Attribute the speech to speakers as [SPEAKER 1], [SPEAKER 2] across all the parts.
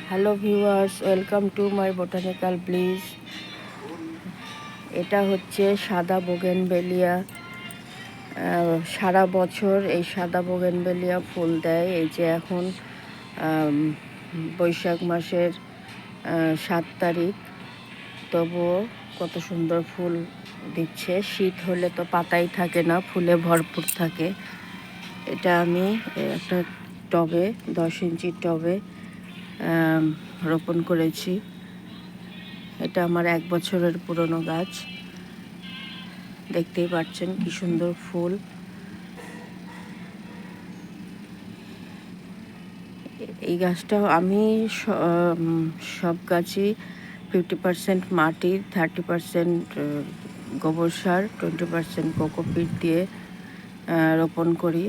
[SPEAKER 1] Hello viewers, welcome to my botanical bliss. এটা হচ্ছে সাদা বোগেনভেলিয়া। সারা বছর এই সাদা বোগেনভেলিয়া ফুল দেয়। এই যে এখন বৈশাখ মাসের 7 তারিখ, তবুও কত সুন্দর ফুল দিচ্ছে। শীত হলে তো পাতাই থাকে না, ফুলে ভরপুর থাকে। এটা আমি একটা টবে, 10 ইঞ্চির টবে রোপণ করেছি। এটা আমার 1 বছরের পুরনো গাছ। দেখতেই পাচ্ছেন কি সুন্দর ফুল। এই গাছটা আমি সব গাছই 50% মাটি, 30% গোবর সার, 20% কোকোপিট দিয়ে রোপণ করি।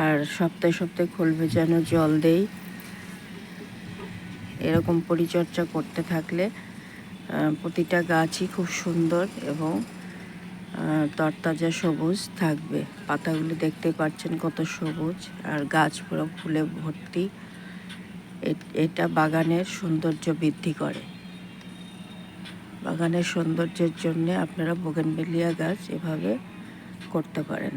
[SPEAKER 1] আর সপ্তাহে সপ্তাহে খোল ভেজানো জল দেই। এরকম পরিচর্যা করতে থাকলে প্রতিটা গাছই খুব সুন্দর এবং তরতাজা সবুজ থাকবে। পাতাগুলি দেখতে পাচ্ছেন কত সবুজ, আর গাছ পুরো ফুলে ভর্তি। এটা বাগানের সৌন্দর্য বৃদ্ধি করে। বাগানের সৌন্দর্যের জন্য আপনারা বোগেনভেলিয়া গাছ এভাবে করতে পারেন।